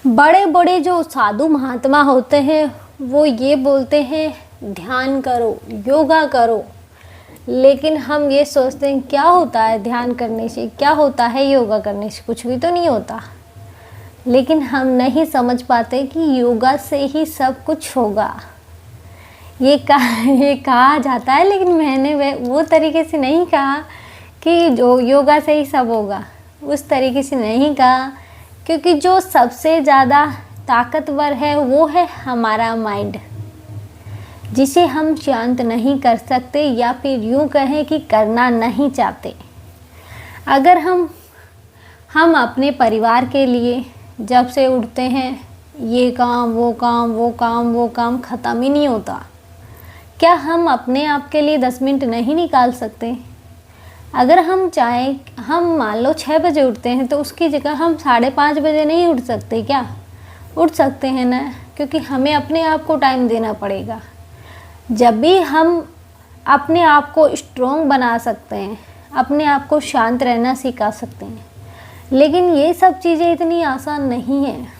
बड़े बड़े जो साधु महात्मा होते हैं वो ये बोलते हैं ध्यान करो, योगा करो, लेकिन हम ये सोचते हैं क्या होता है ध्यान करने से, क्या होता है योगा करने से, कुछ भी तो नहीं होता। लेकिन हम नहीं समझ पाते कि योगा से ही सब कुछ होगा। ये कहा जाता है, लेकिन मैंने वो तरीके से नहीं कहा कि जो योगा से ही सब होगा, उस तरीके से नहीं कहा। क्योंकि जो सबसे ज़्यादा ताकतवर है वो है हमारा माइंड, जिसे हम शांत नहीं कर सकते, या फिर यूँ कहें कि करना नहीं चाहते। अगर हम अपने परिवार के लिए जब से उठते हैं, ये काम वो काम वो काम वो काम ख़त्म ही नहीं होता। क्या हम अपने आप के लिए 10 मिनट नहीं निकाल सकते? अगर हम चाहें, हम मान लो 6 बजे उठते हैं, तो उसकी जगह हम 5:30 बजे नहीं उठ सकते क्या? उठ सकते हैं ना, क्योंकि हमें अपने आप को टाइम देना पड़ेगा। जब भी हम अपने आप को स्ट्रॉन्ग बना सकते हैं, अपने आप को शांत रहना सिखा सकते हैं। लेकिन ये सब चीज़ें इतनी आसान नहीं हैं।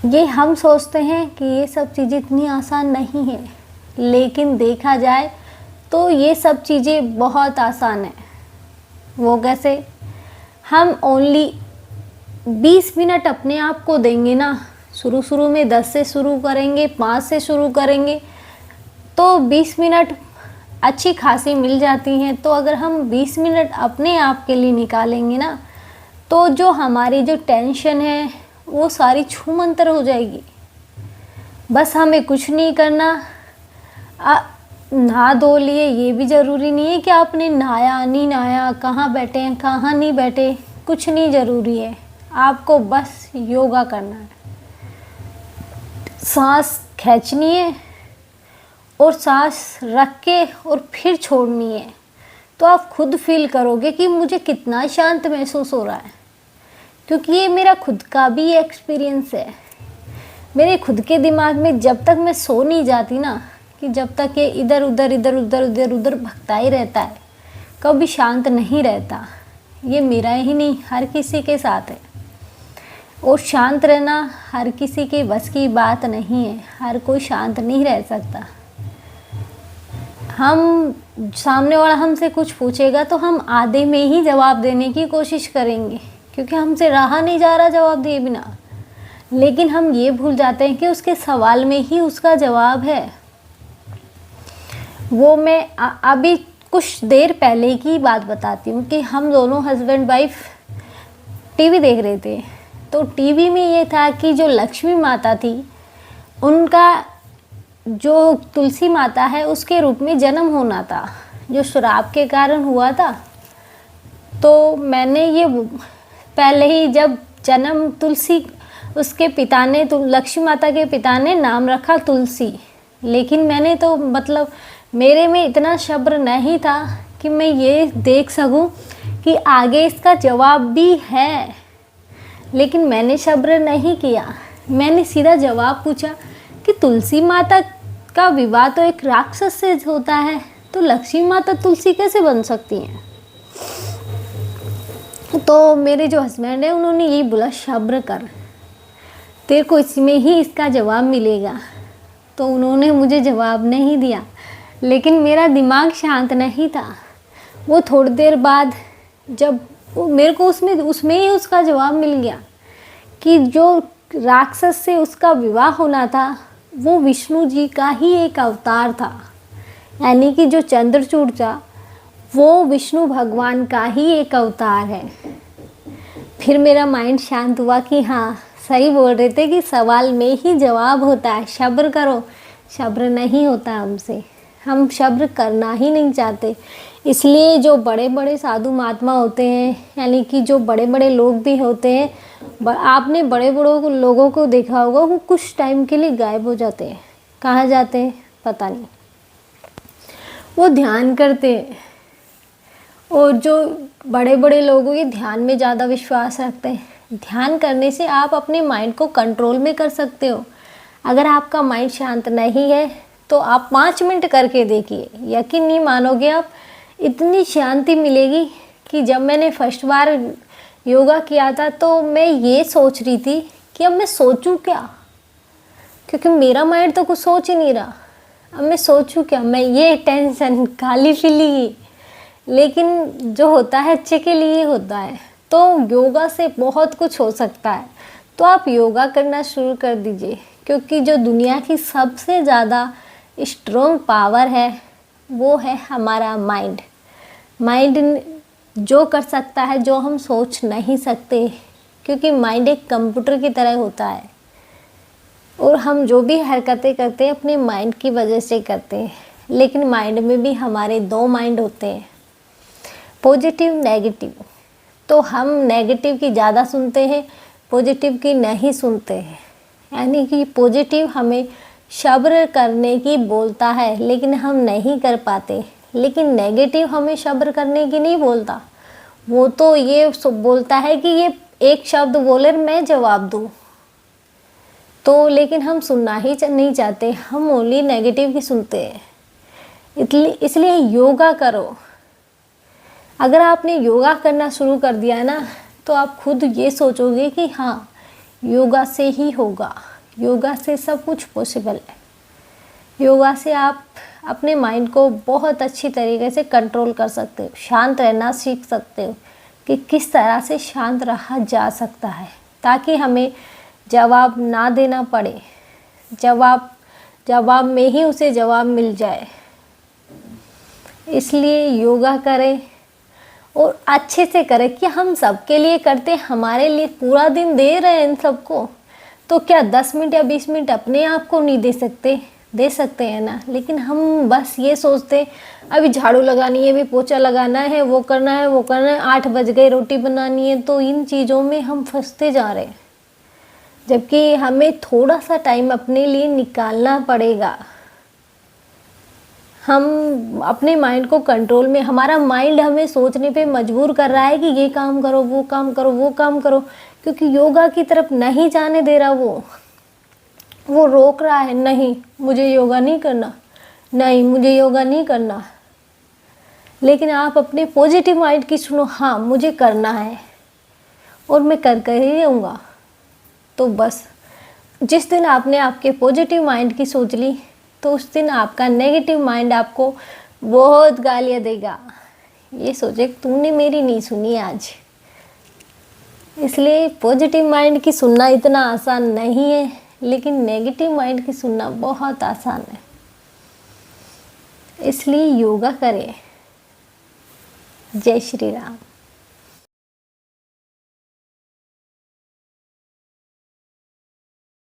ये हम सोचते हैं कि ये सब चीज़ें इतनी आसान नहीं है, लेकिन देखा जाए तो ये सब चीज़ें बहुत आसान है। वो कैसे? हम ओनली 20 मिनट अपने आप को देंगे ना। शुरू में 10 से शुरू करेंगे, 5 से शुरू करेंगे, तो 20 मिनट अच्छी खासी मिल जाती हैं। तो अगर हम 20 मिनट अपने आप के लिए निकालेंगे ना, तो जो हमारी जो टेंशन है वो सारी छूमंतर हो जाएगी। बस हमें कुछ नहीं करना। नहा धो लिए, ये भी ज़रूरी नहीं है कि आपने नहाया नहीं नहाया, कहाँ बैठे हैं कहाँ नहीं बैठे, कुछ नहीं ज़रूरी है। आपको बस योगा करना है। सांस खींचनी है और सांस रख के और फिर छोड़नी है। तो आप खुद फील करोगे कि मुझे कितना शांत महसूस हो रहा है। क्योंकि ये मेरा खुद का भी एक्सपीरियंस है। मेरे खुद के दिमाग में जब तक मैं सो नहीं जाती ना, कि जब तक ये इधर उधर भटकता ही रहता है, कभी शांत नहीं रहता। ये मेरा ही नहीं, हर किसी के साथ है। और शांत रहना हर किसी के बस की बात नहीं है। हर कोई शांत नहीं रह सकता। हम सामने वाला हमसे कुछ पूछेगा तो हम आधे में ही जवाब देने की कोशिश करेंगे, क्योंकि हमसे रहा नहीं जा रहा जवाब दिए बिना। लेकिन हम ये भूल जाते हैं कि उसके सवाल में ही उसका जवाब है। वो मैं अभी कुछ देर पहले की बात बताती हूँ कि हम दोनों हस्बैंड वाइफ टीवी देख रहे थे। तो टीवी में ये था कि जो लक्ष्मी माता थी, उनका जो तुलसी माता है उसके रूप में जन्म होना था, जो श्राप के कारण हुआ था। तो मैंने ये पहले ही जब जन्म तुलसी, उसके पिता ने, तो लक्ष्मी माता के पिता ने नाम रखा तुलसी। लेकिन मैंने तो मतलब मेरे में इतना सब्र नहीं था कि मैं ये देख सकूं कि आगे इसका जवाब भी है। लेकिन मैंने सब्र नहीं किया। मैंने सीधा जवाब पूछा कि तुलसी माता का विवाह तो एक राक्षस से होता है, तो लक्ष्मी माता तुलसी कैसे बन सकती हैं? तो मेरे जो हस्बैंड है उन्होंने यही बोला, सब्र कर, तेरे को इसमें ही इसका जवाब मिलेगा। तो उन्होंने मुझे जवाब नहीं दिया, लेकिन मेरा दिमाग शांत नहीं था। वो थोड़ी देर बाद जब मेरे को उसमें ही उसका जवाब मिल गया कि जो राक्षस से उसका विवाह होना था वो विष्णु जी का ही एक अवतार था। यानी कि जो चंद्रचूड़ था वो विष्णु भगवान का ही एक अवतार है। फिर मेरा माइंड शांत हुआ कि हाँ, सही बोल रहे थे कि सवाल में ही जवाब होता है। सब्र करो। सब्र नहीं होता हमसे, हम सब्र करना ही नहीं चाहते। इसलिए जो बड़े बड़े साधु महात्मा होते हैं, यानी कि जो बड़े बड़े लोग भी होते हैं, आपने बड़े बड़े लोगों को देखा होगा, वो कुछ टाइम के लिए गायब हो जाते हैं। कहाँ जाते हैं पता नहीं। वो ध्यान करते हैं। और जो बड़े बड़े लोग ये ध्यान में ज़्यादा विश्वास रखते हैं। ध्यान करने से आप अपने माइंड को कंट्रोल में कर सकते हो। अगर आपका माइंड शांत नहीं है तो आप 5 मिनट करके देखिए, यकीन नहीं मानोगे आप, इतनी शांति मिलेगी कि जब मैंने फर्स्ट बार योगा किया था तो मैं ये सोच रही थी कि अब मैं सोचूं क्या, क्योंकि मेरा माइंड तो कुछ सोच ही नहीं रहा। अब मैं सोचूं क्या, मैं ये टेंशन खाली फीली, लेकिन जो होता है अच्छे के लिए होता है। तो योगा से बहुत कुछ हो सकता है, तो आप योगा करना शुरू कर दीजिए, क्योंकि जो दुनिया की सबसे ज़्यादा स्ट्रॉन्ग पावर है वो है हमारा माइंड। माइंड जो कर सकता है जो हम सोच नहीं सकते, क्योंकि माइंड एक कंप्यूटर की तरह होता है और हम जो भी हरकतें करते हैं अपने माइंड की वजह से करते हैं। लेकिन माइंड में भी हमारे दो माइंड होते हैं, पॉजिटिव नेगेटिव। तो हम नेगेटिव की ज़्यादा सुनते हैं, पॉजिटिव की नहीं सुनते हैं। यानी कि पॉजिटिव हमें सब्र करने की बोलता है लेकिन हम नहीं कर पाते, लेकिन नेगेटिव हमें सब्र करने की नहीं बोलता। वो तो ये बोलता है कि ये एक शब्द बोले मैं जवाब दूँ, तो लेकिन हम सुनना ही नहीं चाहते, हम ओनली नेगेटिव की सुनते हैं। इसलिए योगा करो। अगर आपने योगा करना शुरू कर दिया ना, तो आप खुद ये सोचोगे कि हाँ, योगा से ही होगा, योगा से सब कुछ पॉसिबल है। योगा से आप अपने माइंड को बहुत अच्छी तरीके से कंट्रोल कर सकते हो, शांत रहना सीख सकते हो कि किस तरह से शांत रहा जा सकता है, ताकि हमें जवाब ना देना पड़े, जवाब में ही उसे जवाब मिल जाए। इसलिए योगा करें और अच्छे से करें कि हम सबके लिए करते, हमारे लिए पूरा दिन दे रहे हैं इन सबको, तो क्या 10 मिनट या 20 मिनट अपने आप को नहीं दे सकते हैं ना। लेकिन हम बस ये सोचते अभी झाड़ू लगानी है, अभी पोछा लगाना है, वो करना है, 8 बज गए, रोटी बनानी है, तो इन चीज़ों में हम फंसते जा रहे हैं। जबकि हमें थोड़ा सा टाइम अपने लिए निकालना पड़ेगा। हम अपने माइंड को कंट्रोल में, हमारा माइंड हमें सोचने पे मजबूर कर रहा है कि ये काम करो, वो काम करो, वो काम करो, क्योंकि योगा की तरफ नहीं जाने दे रहा। वो रोक रहा है, नहीं मुझे योगा नहीं करना, नहीं मुझे योगा नहीं करना। लेकिन आप अपने पॉजिटिव माइंड की सुनो, हाँ मुझे करना है और मैं कर ही रहूँगा। तो बस जिस दिन आपने आपके पॉजिटिव माइंड की सोच ली, तो उस दिन आपका नेगेटिव माइंड आपको बहुत गालियाँ देगा, ये सोचे तूने मेरी नहीं सुनी आज। इसलिए पॉजिटिव माइंड की सुनना इतना आसान नहीं है, लेकिन नेगेटिव माइंड की सुनना बहुत आसान है। इसलिए योगा करें। जय श्री राम।